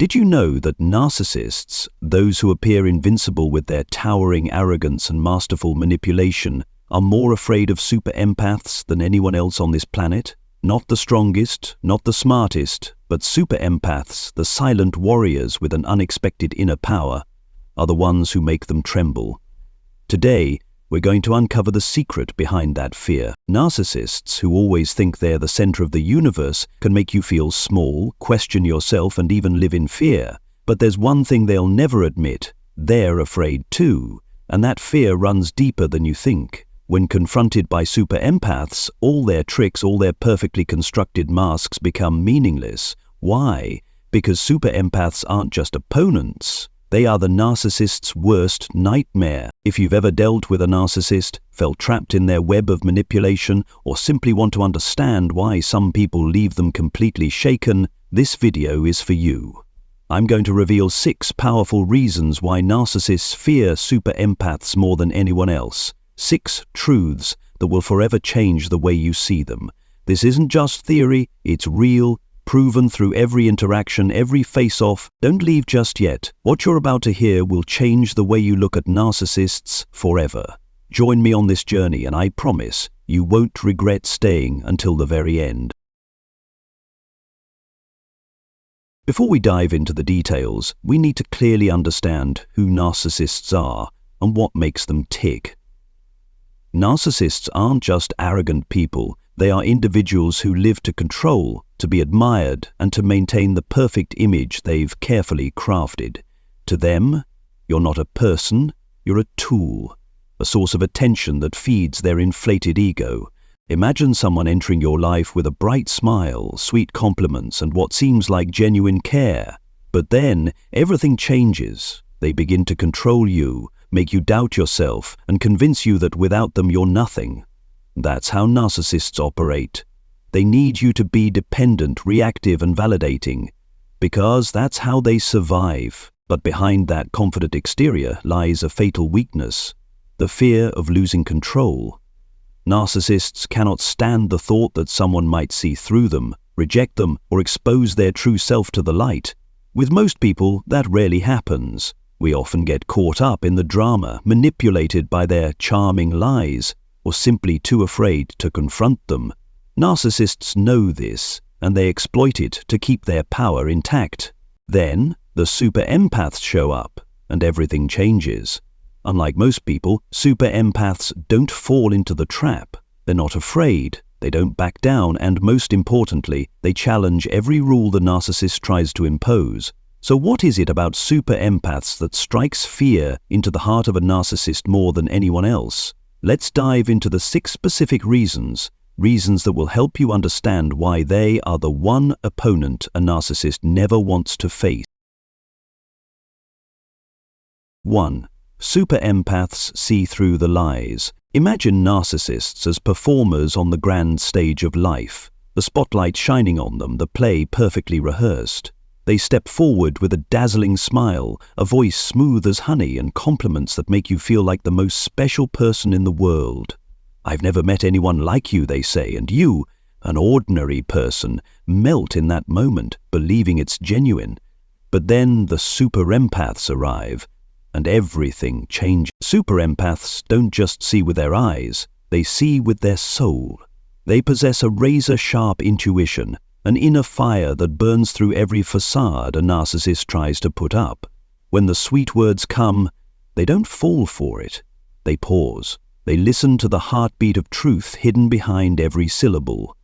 Did you know that narcissists, those who appear invincible with their towering arrogance and masterful manipulation, are more afraid of super empaths than anyone else on this planet? Not the strongest, not the smartest, but super empaths, the silent warriors with an unexpected inner power, are the ones who make them tremble. Today, we're going to uncover the secret behind that fear. Narcissists, who always think they're the center of the universe, can make you feel small, question yourself, and even live in fear. But there's one thing they'll never admit: they're afraid too, and that fear runs deeper than you think. When confronted by super empaths, all their tricks, all their perfectly constructed masks become meaningless. Why? Because super empaths aren't just opponents. They are the narcissist's worst nightmare. If you've ever dealt with a narcissist, felt trapped in their web of manipulation, or simply want to understand why some people leave them completely shaken, this video is for you. I'm going to reveal 6 powerful reasons why narcissists fear super empaths more than anyone else. 6 truths that will forever change the way you see them. This isn't just theory, it's real, proven through every interaction, every face-off. Don't leave just yet. What you're about to hear will change the way you look at narcissists forever. Join me on this journey, and I promise you won't regret staying until the very end. Before we dive into the details, we need to clearly understand who narcissists are and what makes them tick. Narcissists aren't just arrogant people. They are individuals who live to control, to be admired, and to maintain the perfect image they've carefully crafted. To them, you're not a person, you're a tool, a source of attention that feeds their inflated ego. Imagine someone entering your life with a bright smile, sweet compliments, and what seems like genuine care. But then, everything changes. They begin to control you, make you doubt yourself, and convince you that without them you're nothing. That's how narcissists operate. They need you to be dependent, reactive, and validating, because that's how they survive. But behind that confident exterior lies a fatal weakness: the fear of losing control. Narcissists cannot stand the thought that someone might see through them, reject them, or expose their true self to the light. With most people, that rarely happens. We often get caught up in the drama, manipulated by their charming lies, or simply too afraid to confront them. Narcissists know this, and they exploit it to keep their power intact. Then, the super empaths show up, and everything changes. Unlike most people, super empaths don't fall into the trap. They're not afraid, they don't back down, and most importantly, they challenge every rule the narcissist tries to impose. So what is it about super empaths that strikes fear into the heart of a narcissist more than anyone else? Let's dive into the 6 specific reasons that will help you understand why they are the one opponent a narcissist never wants to face. 1. Super empaths see through the lies. Imagine narcissists as performers on the grand stage of life, the spotlight shining on them, the play perfectly rehearsed. They step forward with a dazzling smile, a voice smooth as honey, and compliments that make you feel like the most special person in the world. "I've never met anyone like you," they say, and you, an ordinary person, melt in that moment, believing it's genuine. But then the super empaths arrive, and everything changes. Super empaths don't just see with their eyes, they see with their soul. They possess a razor-sharp intuition, an inner fire that burns through every facade a narcissist tries to put up. When the sweet words come, they don't fall for it. They pause. They listen to the heartbeat of truth hidden behind every syllable.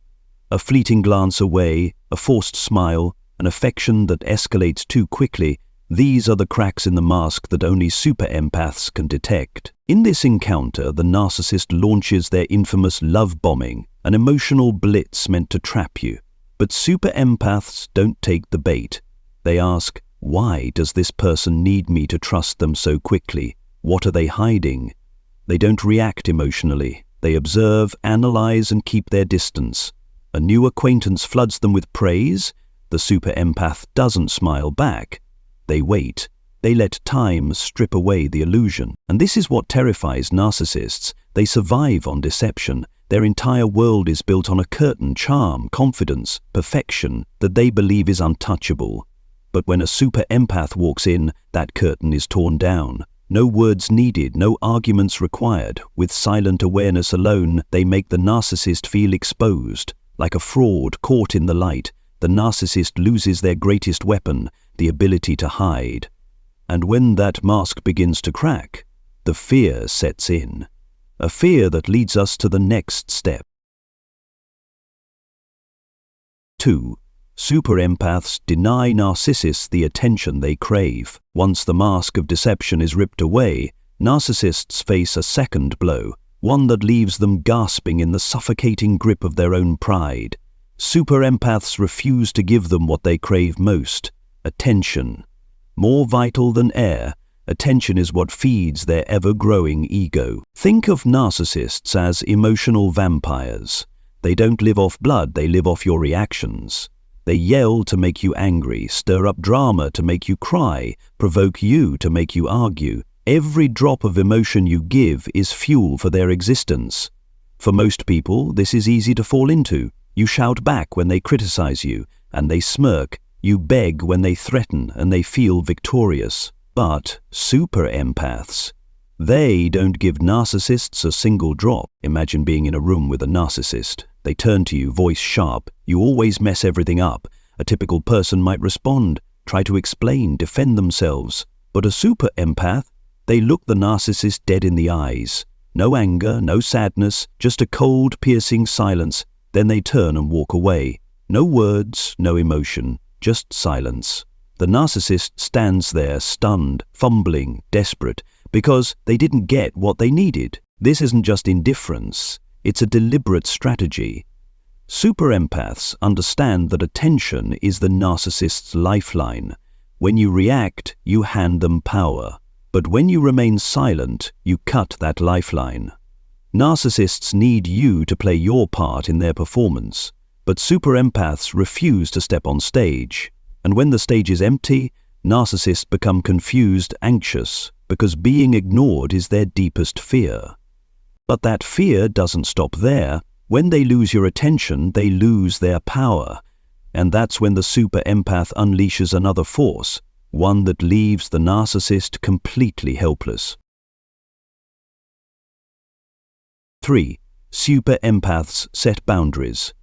A fleeting glance away, a forced smile, an affection that escalates too quickly, these are the cracks in the mask that only super empaths can detect. In this encounter, the narcissist launches their infamous love bombing, an emotional blitz meant to trap you. But super empaths don't take the bait. They ask, why does this person need me to trust them so quickly? What are they hiding? They don't react emotionally. They observe, analyze, and keep their distance. A new acquaintance floods them with praise. The super empath doesn't smile back. They wait. They let time strip away the illusion. And this is what terrifies narcissists. They survive on deception. Their entire world is built on a curtain, charm, confidence, perfection that they believe is untouchable. But when a super empath walks in, that curtain is torn down. No words needed, no arguments required. With silent awareness alone, they make the narcissist feel exposed. Like a fraud caught in the light, the narcissist loses their greatest weapon, the ability to hide. And when that mask begins to crack, the fear sets in. A fear that leads us to the next step. 2. Super empaths deny narcissists the attention they crave. Once the mask of deception is ripped away, narcissists face a second blow, one that leaves them gasping in the suffocating grip of their own pride. Super empaths refuse to give them what they crave most: attention. More vital than air, attention is what feeds their ever-growing ego. Think of narcissists as emotional vampires. They don't live off blood, they live off your reactions. They yell to make you angry, stir up drama to make you cry, provoke you to make you argue. Every drop of emotion you give is fuel for their existence. For most people, this is easy to fall into. You shout back when they criticize you, and they smirk. You beg when they threaten, and they feel victorious. But super empaths, they don't give narcissists a single drop. Imagine being in a room with a narcissist. They turn to you, voice sharp. You always mess everything up. A typical person might respond, try to explain, defend themselves. But a super empath, they look the narcissist dead in the eyes. No anger, no sadness, just a cold, piercing silence. Then they turn and walk away. No words, no emotion, just silence. The narcissist stands there, stunned, fumbling, desperate, because they didn't get what they needed. This isn't just indifference, it's a deliberate strategy. Super empaths understand that attention is the narcissist's lifeline. When you react, you hand them power. But when you remain silent, you cut that lifeline. Narcissists need you to play your part in their performance, but super empaths refuse to step on stage. And when the stage is empty, narcissists become confused, anxious, because being ignored is their deepest fear. But that fear doesn't stop there. When they lose your attention, they lose their power. And that's when the super empath unleashes another force, one that leaves the narcissist completely helpless. 3. Super empaths set boundaries.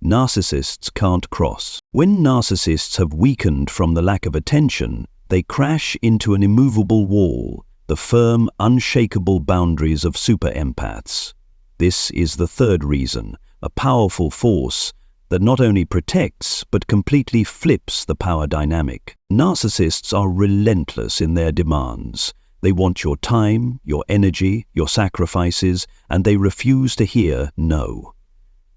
Narcissists can't cross. When narcissists have weakened from the lack of attention, they crash into an immovable wall, the firm, unshakable boundaries of super empaths. This is the third reason, a powerful force that not only protects but completely flips the power dynamic. Narcissists are relentless in their demands. They want your time, your energy, your sacrifices, and they refuse to hear no.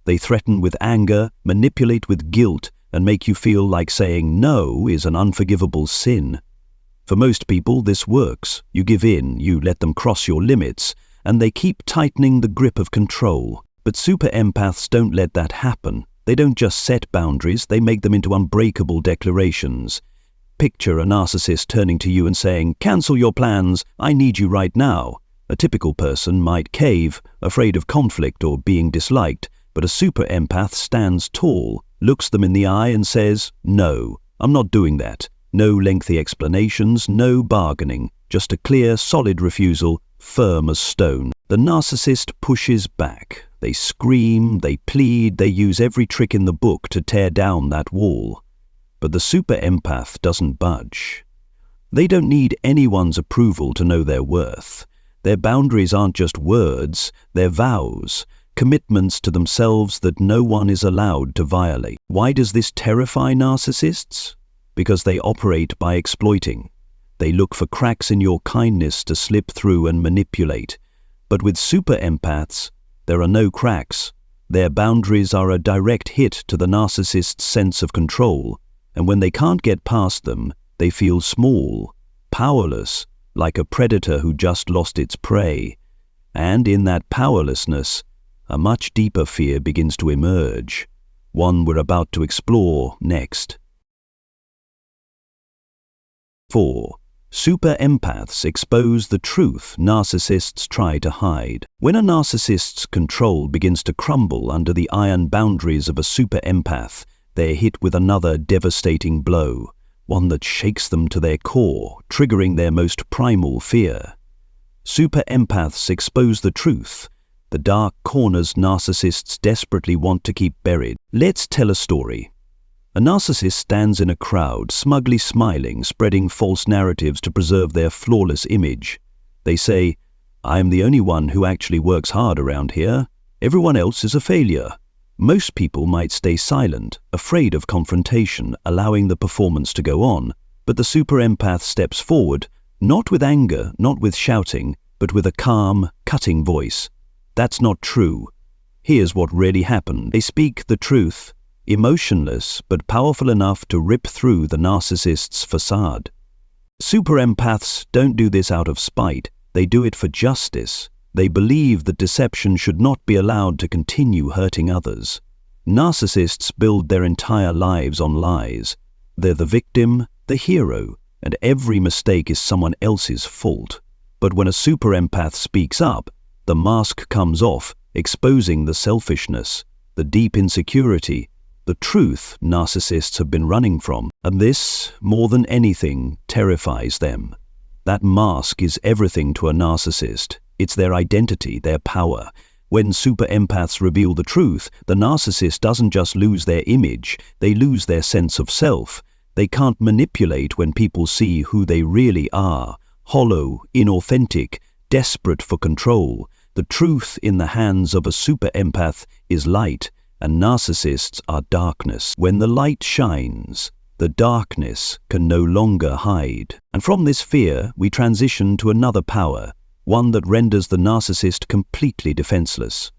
They threaten with anger, manipulate with guilt, and make you feel like saying no is an unforgivable sin. For most people, this works. You give in, you let them cross your limits, and they keep tightening the grip of control. But super empaths don't let that happen. They don't just set boundaries, they make them into unbreakable declarations. Picture a narcissist turning to you and saying, "Cancel your plans, I need you right now." A typical person might cave, afraid of conflict or being disliked, but a super empath stands tall, looks them in the eye and says, "No, I'm not doing that." No lengthy explanations, no bargaining, just a clear, solid refusal, firm as stone. The narcissist pushes back. They scream, they plead, they use every trick in the book to tear down that wall. But the super empath doesn't budge. They don't need anyone's approval to know their worth. Their boundaries aren't just words, they're vows, commitments to themselves that no one is allowed to violate. Why does this terrify narcissists? Because they operate by exploiting. They look for cracks in your kindness to slip through and manipulate. But with super empaths, there are no cracks. Their boundaries are a direct hit to the narcissist's sense of control, and when they can't get past them, they feel small, powerless, like a predator who just lost its prey. And in that powerlessness, a much deeper fear begins to emerge, one we're about to explore next. 4. Super empaths expose the truth narcissists try to hide. When a narcissist's control begins to crumble under the iron boundaries of a super empath, they're hit with another devastating blow. one that shakes them to their core, triggering their most primal fear. Super empaths expose the truth, the dark corners narcissists desperately want to keep buried. Let's tell a story. A narcissist stands in a crowd, smugly smiling, spreading false narratives to preserve their flawless image. They say, "I am the only one who actually works hard around here. Everyone else is a failure." Most people might stay silent, afraid of confrontation, allowing the performance to go on, but the super empath steps forward, not with anger, not with shouting, but with a calm, cutting voice. "That's not true. Here's what really happened." They speak the truth, emotionless but powerful enough to rip through the narcissist's facade. Super empaths don't do this out of spite, they do it for justice. They believe that deception should not be allowed to continue hurting others. Narcissists build their entire lives on lies. They're the victim, the hero, and every mistake is someone else's fault. But when a super empath speaks up, the mask comes off, exposing the selfishness, the deep insecurity, the truth narcissists have been running from. And this, more than anything, terrifies them. That mask is everything to a narcissist. It's their identity, their power. When super empaths reveal the truth, the narcissist doesn't just lose their image, they lose their sense of self. They can't manipulate when people see who they really are. Hollow, inauthentic, desperate for control. The truth in the hands of a super empath is light, and narcissists are darkness. When the light shines, the darkness can no longer hide. And from this fear, we transition to another power, one that renders the narcissist completely defenseless.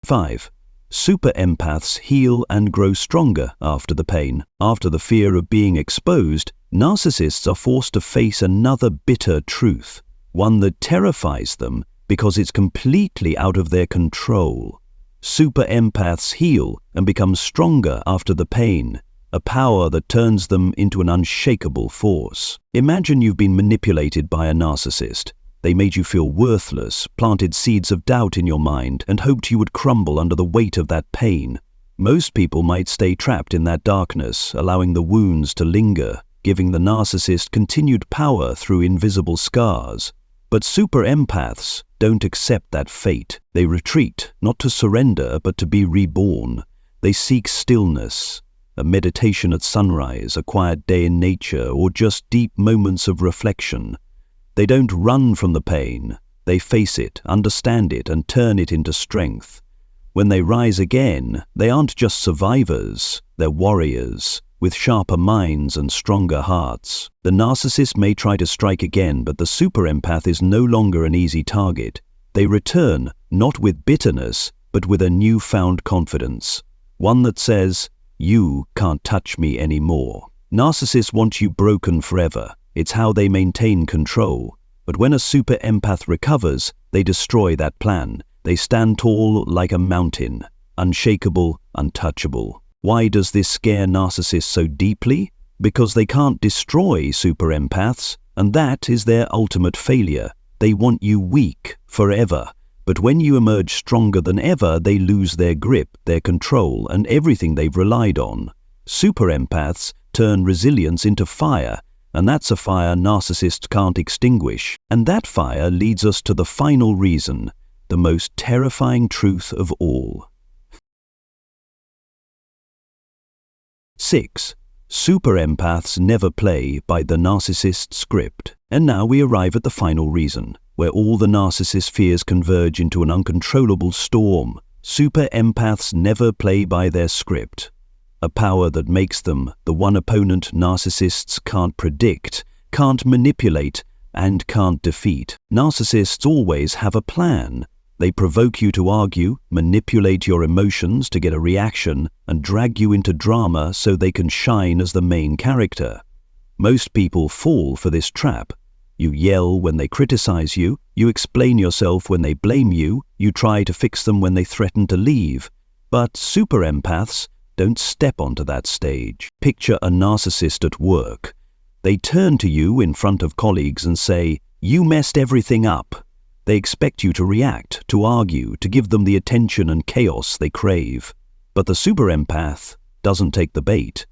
5. Super empaths heal and grow stronger after the pain. After the fear of being exposed, narcissists are forced to face another bitter truth, one that terrifies them because it's completely out of their control. Super empaths heal and become stronger after the pain, a power that turns them into an unshakable force. Imagine you've been manipulated by a narcissist. They made you feel worthless, planted seeds of doubt in your mind, and hoped you would crumble under the weight of that pain. Most people might stay trapped in that darkness, allowing the wounds to linger, giving the narcissist continued power through invisible scars. But super empaths don't accept that fate. They retreat, not to surrender, but to be reborn. They seek stillness, a meditation at sunrise, a quiet day in nature, or just deep moments of reflection. They don't run from the pain. They face it, understand it, and turn it into strength. When they rise again, they aren't just survivors, they're warriors, with sharper minds and stronger hearts. The narcissist may try to strike again, but the super empath is no longer an easy target. They return, not with bitterness, but with a newfound confidence. One that says, "You can't touch me anymore." Narcissists want you broken forever. It's how they maintain control. But when a super empath recovers, they destroy that plan. They stand tall like a mountain, unshakable, untouchable. Why does this scare narcissists so deeply? Because they can't destroy super empaths, and that is their ultimate failure. They want you weak forever. But when you emerge stronger than ever, they lose their grip, their control, and everything they've relied on. Super empaths turn resilience into fire, and that's a fire narcissists can't extinguish. And that fire leads us to the final reason, the most terrifying truth of all. 6. Super empaths never play by the narcissist script. And now we arrive at the final reason, where all the narcissist fears converge into an uncontrollable storm. Super empaths never play by their script. A power that makes them the one opponent narcissists can't predict, can't manipulate, and can't defeat. Narcissists always have a plan. They provoke you to argue, manipulate your emotions to get a reaction, and drag you into drama so they can shine as the main character. Most people fall for this trap. You yell when they criticize you, you explain yourself when they blame you, you try to fix them when they threaten to leave. But super empaths don't step onto that stage. Picture a narcissist at work. They turn to you in front of colleagues and say, "You messed everything up." They expect you to react, to argue, to give them the attention and chaos they crave. But the super empath doesn't take the bait.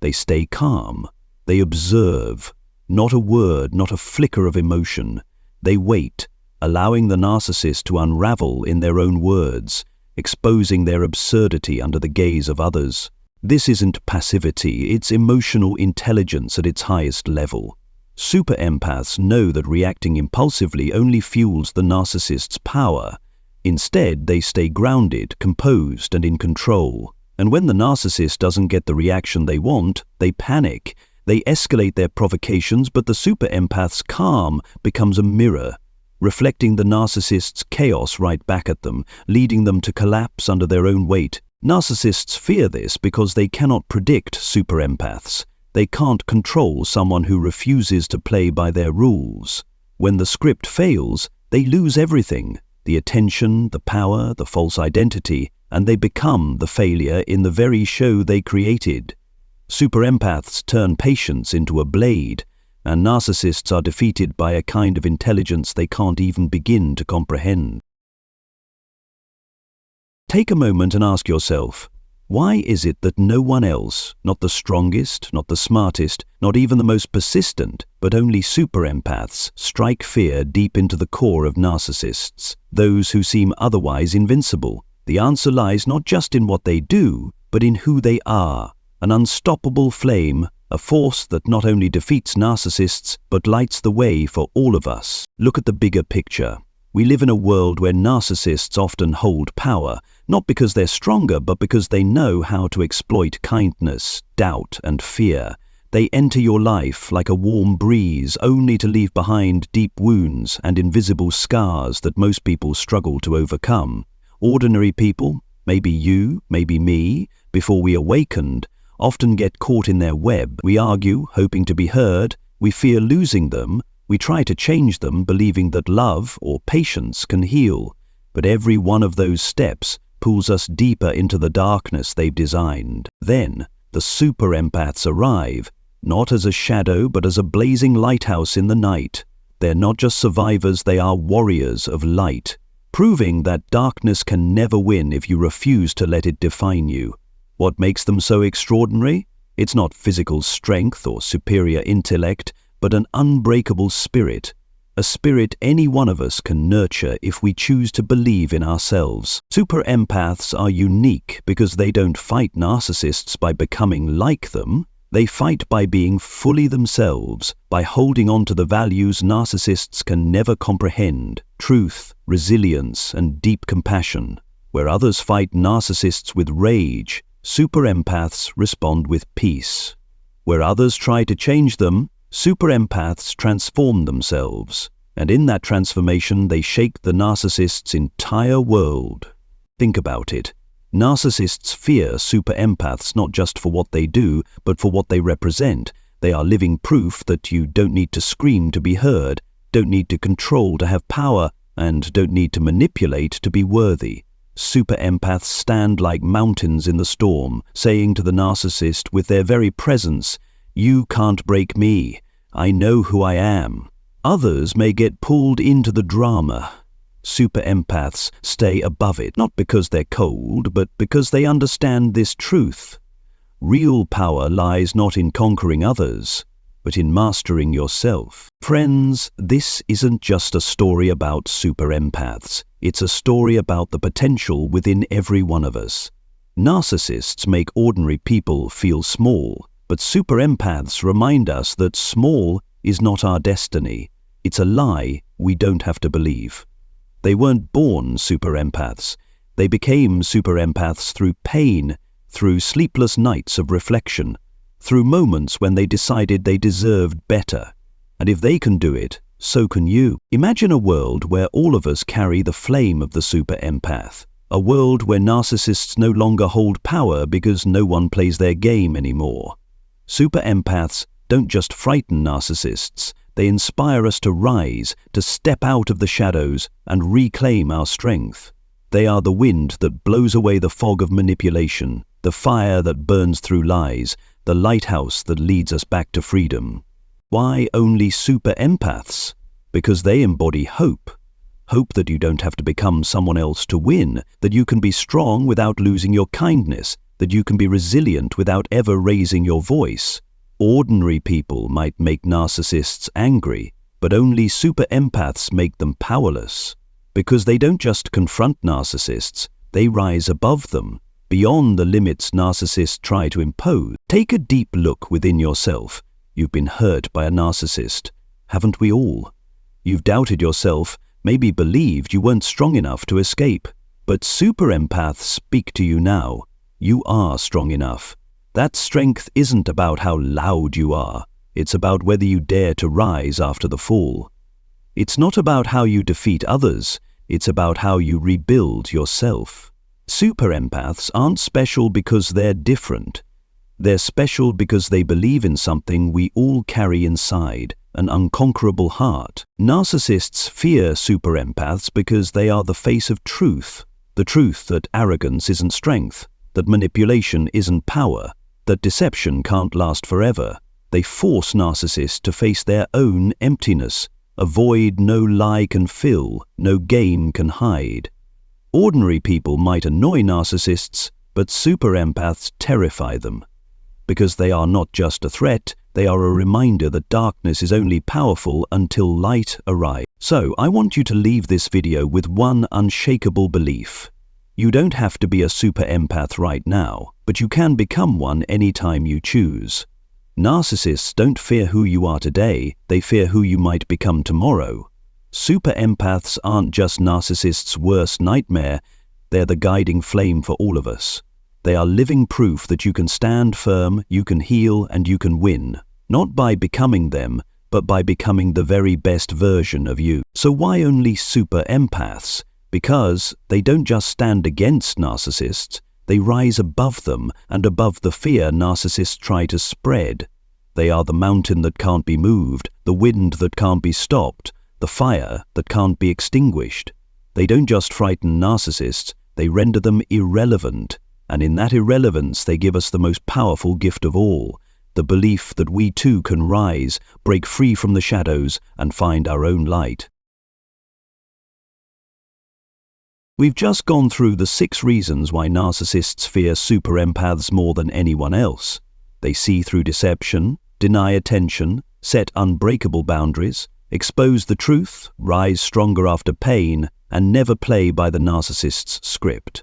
They stay calm. They observe. Not a word, not a flicker of emotion. They wait, allowing the narcissist to unravel in their own words, exposing their absurdity under the gaze of others. This isn't passivity, it's emotional intelligence at its highest level. Super empaths know that reacting impulsively only fuels the narcissist's power. Instead, they stay grounded, composed, and in control. And when the narcissist doesn't get the reaction they want, they panic. They escalate their provocations, but the super empath's calm becomes a mirror, reflecting the narcissist's chaos right back at them, leading them to collapse under their own weight. Narcissists fear this because they cannot predict super empaths. They can't control someone who refuses to play by their rules. When the script fails, they lose everything: the attention, the power, the false identity, and they become the failure in the very show they created. Super empaths turn patience into a blade, and narcissists are defeated by a kind of intelligence they can't even begin to comprehend. Take a moment and ask yourself, why is it that no one else, not the strongest, not the smartest, not even the most persistent, but only super empaths, strike fear deep into the core of narcissists, those who seem otherwise invincible? The answer lies not just in what they do, but in who they are, an unstoppable flame, a force that not only defeats narcissists, but lights the way for all of us. Look at the bigger picture. We live in a world where narcissists often hold power, not because they're stronger, but because they know how to exploit kindness, doubt, and fear. They enter your life like a warm breeze, only to leave behind deep wounds and invisible scars that most people struggle to overcome. Ordinary people, maybe you, maybe me, before we awakened, often get caught in their web. We argue, hoping to be heard. We fear losing them. We try to change them, believing that love or patience can heal. But every one of those steps pulls us deeper into the darkness they've designed. Then, the super empaths arrive, not as a shadow, but as a blazing lighthouse in the night. They're not just survivors, they are warriors of light, proving that darkness can never win if you refuse to let it define you. What makes them so extraordinary? It's not physical strength or superior intellect, but an unbreakable spirit, a spirit any one of us can nurture if we choose to believe in ourselves. Super empaths are unique because they don't fight narcissists by becoming like them. They fight by being fully themselves, by holding on to the values narcissists can never comprehend: truth, resilience, and deep compassion. Where others fight narcissists with rage, super empaths respond with peace. Where others try to change them, super empaths transform themselves, and in that transformation they shake the narcissist's entire world. Think about it. Narcissists fear super empaths not just for what they do, but for what they represent. They are living proof that you don't need to scream to be heard, don't need to control to have power, and don't need to manipulate to be worthy. Super empaths stand like mountains in the storm, saying to the narcissist with their very presence, "You can't break me. I know who I am." Others may get pulled into the drama. Super empaths stay above it, not because they're cold, but because they understand this truth. Real power lies not in conquering others, but in mastering yourself. Friends, this isn't just a story about super empaths. It's a story about the potential within every one of us. Narcissists make ordinary people feel small, but super empaths remind us that small is not our destiny. It's a lie we don't have to believe. They weren't born super empaths. They became super empaths through pain, through sleepless nights of reflection, through moments when they decided they deserved better. And if they can do it, so can you. Imagine a world where all of us carry the flame of the super empath. A world where narcissists no longer hold power because no one plays their game anymore. Super empaths don't just frighten narcissists. They inspire us to rise, to step out of the shadows and reclaim our strength. They are the wind that blows away the fog of manipulation, the fire that burns through lies, the lighthouse that leads us back to freedom. Why only super empaths? Because they embody hope. Hope that you don't have to become someone else to win, that you can be strong without losing your kindness, that you can be resilient without ever raising your voice. Ordinary people might make narcissists angry, but only super empaths make them powerless. Because they don't just confront narcissists, they rise above them, beyond the limits narcissists try to impose. Take a deep look within yourself. You've been hurt by a narcissist, haven't we all? You've doubted yourself, maybe believed you weren't strong enough to escape. But super empaths speak to you now. You are strong enough. That strength isn't about how loud you are. It's about whether you dare to rise after the fall. It's not about how you defeat others. It's about how you rebuild yourself. Super empaths aren't special because they're different. They're special because they believe in something we all carry inside, an unconquerable heart. Narcissists fear super empaths because they are the face of truth. The truth that arrogance isn't strength, that manipulation isn't power, that deception can't last forever. They force narcissists to face their own emptiness, a void no lie can fill, no game can hide. Ordinary people might annoy narcissists, but super empaths terrify them. Because they are not just a threat, they are a reminder that darkness is only powerful until light arrives. So, I want you to leave this video with one unshakable belief. You don't have to be a super empath right now, but you can become one anytime you choose. Narcissists don't fear who you are today, they fear who you might become tomorrow. Super empaths aren't just narcissists' worst nightmare, they're the guiding flame for all of us. They are living proof that you can stand firm, you can heal, and you can win. Not by becoming them, but by becoming the very best version of you. So why only super empaths? Because they don't just stand against narcissists, they rise above them and above the fear narcissists try to spread. They are the mountain that can't be moved, the wind that can't be stopped, the fire that can't be extinguished. They don't just frighten narcissists, they render them irrelevant. And in that irrelevance they give us the most powerful gift of all, the belief that we too can rise, break free from the shadows, and find our own light. We've just gone through the 6 reasons why narcissists fear super empaths more than anyone else. They see through deception, deny attention, set unbreakable boundaries, expose the truth, rise stronger after pain, and never play by the narcissist's script.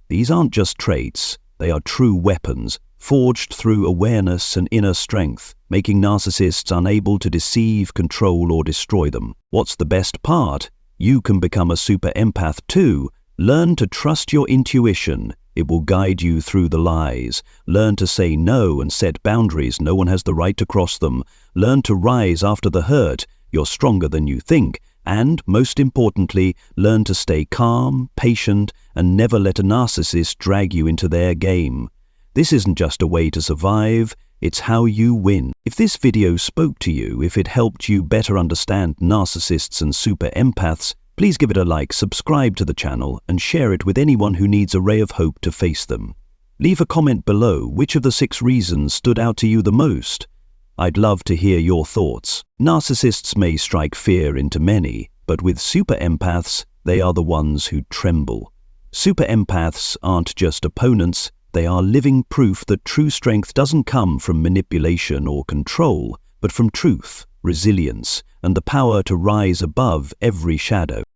These aren't just traits, they are true weapons, forged through awareness and inner strength, making narcissists unable to deceive, control, or destroy them. What's the best part? You can become a super empath too. Learn to trust your intuition. It will guide you through the lies. Learn to say no and set boundaries. No one has the right to cross them. Learn to rise after the hurt. You're stronger than you think. And, most importantly, learn to stay calm, patient, and never let a narcissist drag you into their game. This isn't just a way to survive, it's how you win. If this video spoke to you, if it helped you better understand narcissists and super empaths, please give it a like, subscribe to the channel, and share it with anyone who needs a ray of hope to face them. Leave a comment below which of the 6 reasons stood out to you the most. I'd love to hear your thoughts. Narcissists may strike fear into many, but with super empaths, they are the ones who tremble. Super empaths aren't just opponents, they are living proof that true strength doesn't come from manipulation or control, but from truth, resilience, and the power to rise above every shadow.